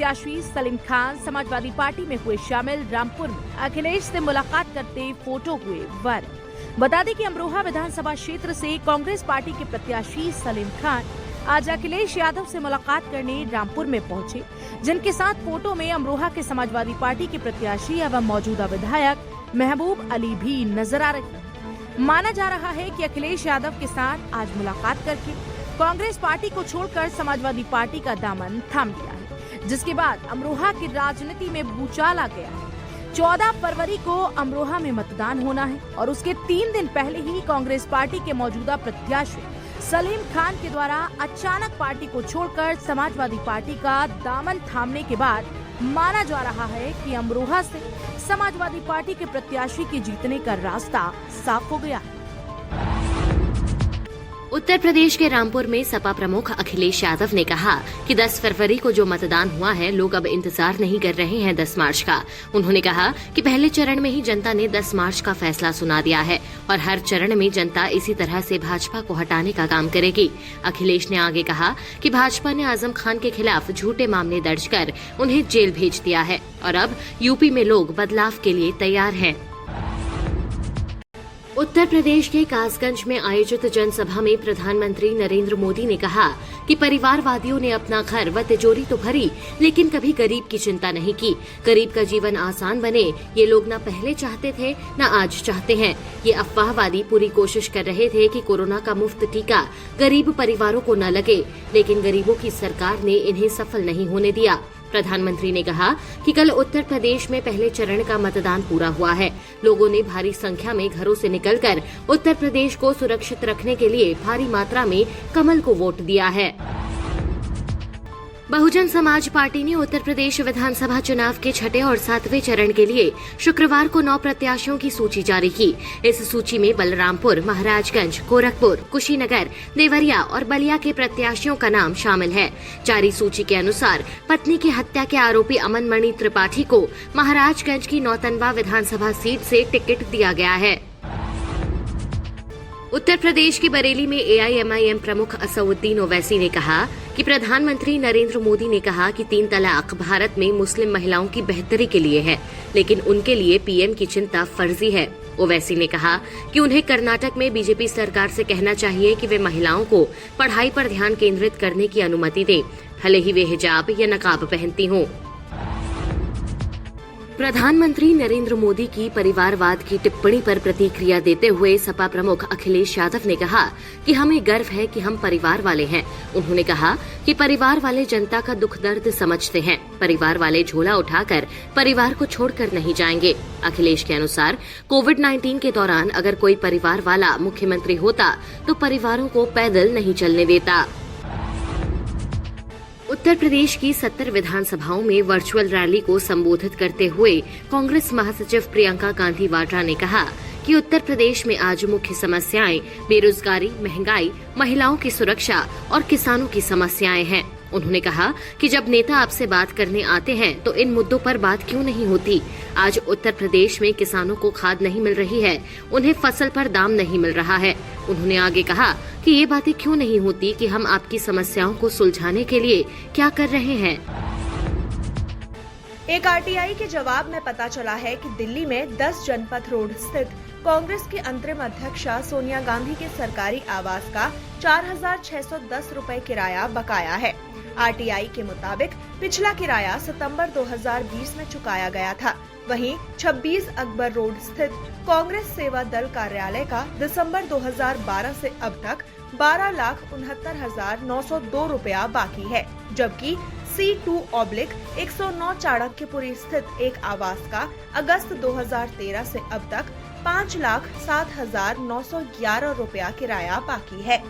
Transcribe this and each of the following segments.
प्रत्याशी सलीम खान समाजवादी पार्टी में हुए शामिल। रामपुर में अखिलेश से मुलाकात करते फोटो हुए वायरल। बता दें कि अमरोहा विधानसभा क्षेत्र से कांग्रेस पार्टी के प्रत्याशी सलीम खान आज अखिलेश यादव से मुलाकात करने रामपुर में पहुंचे, जिनके साथ फोटो में अमरोहा के समाजवादी पार्टी के प्रत्याशी एवं मौजूदा विधायक महबूब अली भी नजर आ रही। माना जा रहा है कि अखिलेश यादव के साथ आज मुलाकात करके कांग्रेस पार्टी को छोड़कर समाजवादी पार्टी का दामन थाम लिया है, जिसके बाद अमरोहा की राजनीति में भूचाल आ गया है। 14 फरवरी को अमरोहा में मतदान होना है और उसके 3 दिन पहले ही कांग्रेस पार्टी के मौजूदा प्रत्याशी सलीम खान के द्वारा अचानक पार्टी को छोड़कर समाजवादी पार्टी का दामन थामने के बाद माना जा रहा है कि अमरोहा से समाजवादी पार्टी के प्रत्याशी के जीतने का रास्ता साफ हो गया। उत्तर प्रदेश के रामपुर में सपा प्रमुख अखिलेश यादव ने कहा कि 10 फरवरी को जो मतदान हुआ है, लोग अब इंतजार नहीं कर रहे हैं 10 मार्च का। उन्होंने कहा कि पहले चरण में ही जनता ने 10 मार्च का फैसला सुना दिया है और हर चरण में जनता इसी तरह से भाजपा को हटाने का काम करेगी। अखिलेश ने आगे कहा कि भाजपा ने आजम खान के खिलाफ झूठे मामले दर्ज कर उन्हें जेल भेज दिया है और अब यूपी में लोग बदलाव के लिए तैयार हैं। उत्तर प्रदेश के कासगंज में आयोजित जनसभा में प्रधानमंत्री नरेंद्र मोदी ने कहा कि परिवारवादियों ने अपना घर व तिजोरी तो भरी, लेकिन कभी गरीब की चिंता नहीं की। गरीब का जीवन आसान बने ये लोग न पहले चाहते थे न आज चाहते हैं। ये अफवाहवादी पूरी कोशिश कर रहे थे कि कोरोना का मुफ्त टीका गरीब परिवारों को न लगे, लेकिन गरीबों की सरकार ने इन्हें सफल नहीं होने दिया। प्रधानमंत्री ने कहा कि कल उत्तर प्रदेश में पहले चरण का मतदान पूरा हुआ है। लोगों ने भारी संख्या में घरों से निकलकर उत्तर प्रदेश को सुरक्षित रखने के लिए भारी मात्रा में कमल को वोट दिया है। बहुजन समाज पार्टी ने उत्तर प्रदेश विधानसभा चुनाव के 6ठे और 7वें चरण के लिए शुक्रवार को 9 प्रत्याशियों की सूची जारी की। इस सूची में बलरामपुर, महाराजगंज, गोरखपुर, कुशीनगर, देवरिया और बलिया के प्रत्याशियों का नाम शामिल है। जारी सूची के अनुसार पत्नी की हत्या के आरोपी अमन मणि त्रिपाठी को महाराजगंज की नौतनवा विधानसभा सीट से टिकट दिया गया है। उत्तर प्रदेश की बरेली में AIMIM प्रमुख असउद्दीन ओवैसी ने कहा कि प्रधानमंत्री नरेंद्र मोदी ने कहा कि 3 तलाक भारत में मुस्लिम महिलाओं की बेहतरी के लिए है, लेकिन उनके लिए PM की चिंता फर्जी है। ओवैसी ने कहा कि उन्हें कर्नाटक में बीजेपी सरकार से कहना चाहिए कि वे महिलाओं को पढ़ाई पर ध्यान केंद्रित करने की अनुमति दें, भले ही वे हिजाब या नकाब पहनती हों। प्रधानमंत्री नरेंद्र मोदी की परिवारवाद की टिप्पणी पर प्रतिक्रिया देते हुए सपा प्रमुख अखिलेश यादव ने कहा कि हमें गर्व है कि हम परिवार वाले हैं। उन्होंने कहा कि परिवार वाले जनता का दुख दर्द समझते हैं। परिवार वाले झोला उठाकर परिवार को छोड़कर नहीं जाएंगे। अखिलेश के अनुसार कोविड-19 के दौरान अगर कोई परिवार वाला मुख्यमंत्री होता तो परिवारों को पैदल नहीं चलने देता। उत्तर प्रदेश की 70 विधानसभाओं में वर्चुअल रैली को संबोधित करते हुए कांग्रेस महासचिव प्रियंका गांधी वाड्रा ने कहा कि उत्तर प्रदेश में आज मुख्य समस्याएं बेरोजगारी, महंगाई, महिलाओं की सुरक्षा और किसानों की समस्याएं हैं। उन्होंने कहा कि जब नेता आपसे बात करने आते हैं तो इन मुद्दों पर बात क्यों नहीं होती। आज उत्तर प्रदेश में किसानों को खाद नहीं मिल रही है, उन्हें फसल पर दाम नहीं मिल रहा है। उन्होंने आगे कहा कि ये बातें क्यों नहीं होती कि हम आपकी समस्याओं को सुलझाने के लिए क्या कर रहे हैं। एक RTI के जवाब में पता चला है कि दिल्ली में 10 जनपथ रोड स्थित कांग्रेस की अंतरिम अध्यक्षा सोनिया गांधी के सरकारी आवास का 4,610 रुपए किराया बकाया है। RTI के मुताबिक पिछला किराया सितंबर 2020 में चुकाया गया था। वहीं 26 अकबर रोड स्थित कांग्रेस सेवा दल कार्यालय का दिसंबर 2012 से अब तक 12,69,902 रुपया बाकी है, जबकि C2/109 चाणक्यपुरी स्थित एक आवास का अगस्त 2013 से अब तक 5,07,911 रुपया किराया बाकी है।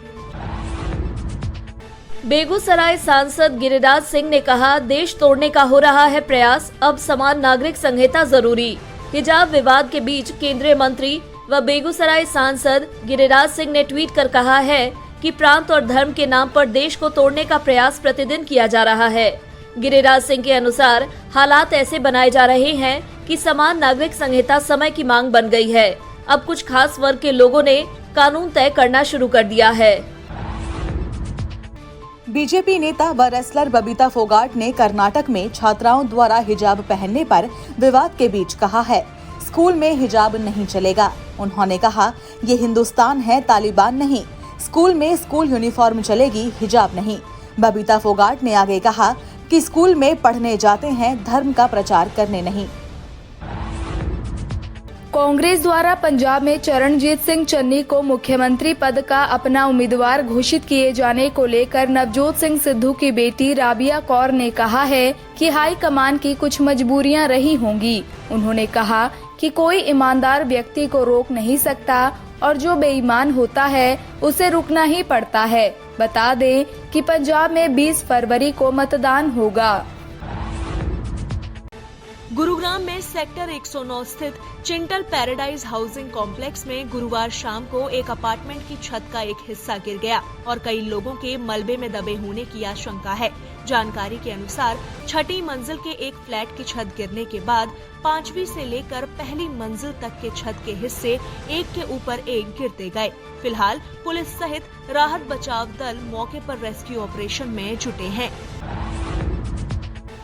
बेगूसराय सांसद गिरिराज सिंह ने कहा, देश तोड़ने का हो रहा है प्रयास, अब समान नागरिक संहिता जरूरी। हिजाब विवाद के बीच केंद्रीय मंत्री व बेगूसराय सांसद गिरिराज सिंह ने ट्वीट कर कहा है कि प्रांत और धर्म के नाम पर देश को तोड़ने का प्रयास प्रतिदिन किया जा रहा है। गिरिराज सिंह के अनुसार हालात ऐसे बनाए जा रहे हैं कि समान नागरिक संहिता समय की मांग बन गई है। अब कुछ खास वर्ग के लोगों ने कानून तय करना शुरू कर दिया है। बीजेपी नेता व रेसलर बबीता फोगाट ने कर्नाटक में छात्राओं द्वारा हिजाब पहनने पर विवाद के बीच कहा है, स्कूल में हिजाब नहीं चलेगा। उन्होंने कहा, ये हिंदुस्तान है, तालिबान नहीं। स्कूल में स्कूल यूनिफॉर्म चलेगी, हिजाब नहीं। बबीता फोगाट ने आगे कहा कि स्कूल में पढ़ने जाते हैं, धर्म का प्रचार करने नहीं। कांग्रेस द्वारा पंजाब में चरणजीत सिंह चन्नी को मुख्यमंत्री पद का अपना उम्मीदवार घोषित किए जाने को लेकर नवजोत सिंह सिद्धू की बेटी राबिया कौर ने कहा है कि हाईकमान की कुछ मजबूरियां रही होंगी। उन्होंने कहा कि कोई ईमानदार व्यक्ति को रोक नहीं सकता और जो बेईमान होता है उसे रुकना ही पड़ता है। बता दें कि पंजाब में 20 फरवरी को मतदान होगा। गुरुग्राम में सेक्टर 109 स्थित चिंटल पैराडाइज हाउसिंग कॉम्प्लेक्स में गुरुवार शाम को एक अपार्टमेंट की छत का एक हिस्सा गिर गया और कई लोगों के मलबे में दबे होने की आशंका है। जानकारी के अनुसार छठी मंजिल के एक फ्लैट की छत गिरने के बाद 5वीं से लेकर पहली मंजिल तक के छत के हिस्से एक के ऊपर एक गिरते गए। फिलहाल पुलिस सहित राहत बचाव दल मौके पर रेस्क्यू ऑपरेशन में जुटे हैं।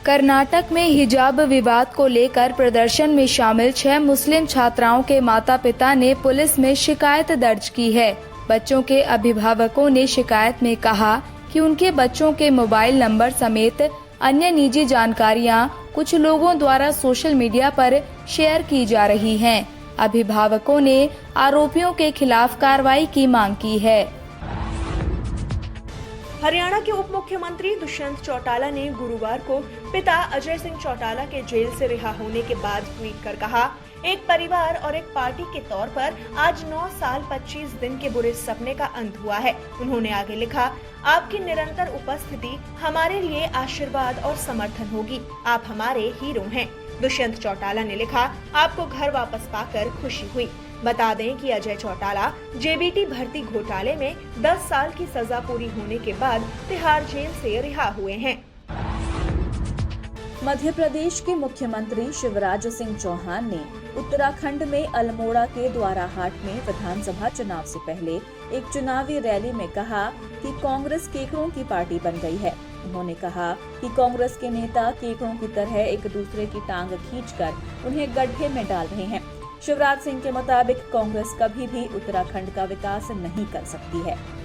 कर्नाटक में हिजाब विवाद को लेकर प्रदर्शन में शामिल 6 मुस्लिम छात्राओं के माता-पिता ने पुलिस में शिकायत दर्ज की है। बच्चों के अभिभावकों ने शिकायत में कहा कि उनके बच्चों के मोबाइल नंबर समेत अन्य निजी जानकारियां कुछ लोगों द्वारा सोशल मीडिया पर शेयर की जा रही हैं। अभिभावकों ने आरोपियों के खिलाफ कार्रवाई की मांग की है। हरियाणा के उप मुख्यमंत्री दुष्यंत चौटाला ने गुरुवार को पिता अजय सिंह चौटाला के जेल से रिहा होने के बाद ट्वीट कर कहा, एक परिवार और एक पार्टी के तौर पर आज 9 साल 25 दिन के बुरे सपने का अंत हुआ है। उन्होंने आगे लिखा, आपकी निरंतर उपस्थिति हमारे लिए आशीर्वाद और समर्थन होगी। आप हमारे हीरो हैं। दुष्यंत चौटाला ने लिखा, आपको घर वापस पाकर खुशी हुई। बता दें कि अजय चौटाला जेबीटी भर्ती घोटाले में 10 साल की सजा पूरी होने के बाद तिहाड़ जेल से रिहा हुए हैं। मध्य प्रदेश के मुख्यमंत्री शिवराज सिंह चौहान ने उत्तराखंड में अल्मोड़ा के द्वाराहाट में विधानसभा चुनाव से पहले एक चुनावी रैली में कहा कि कांग्रेस केकड़ों की पार्टी बन गई है। उन्होंने कहा कि कांग्रेस के नेता केकड़ों की तरह एक दूसरे की टांग खींचकर उन्हें गड्ढे में डाल रहे हैं। शिवराज सिंह के मुताबिक कांग्रेस कभी भी उत्तराखंड का विकास नहीं कर सकती है।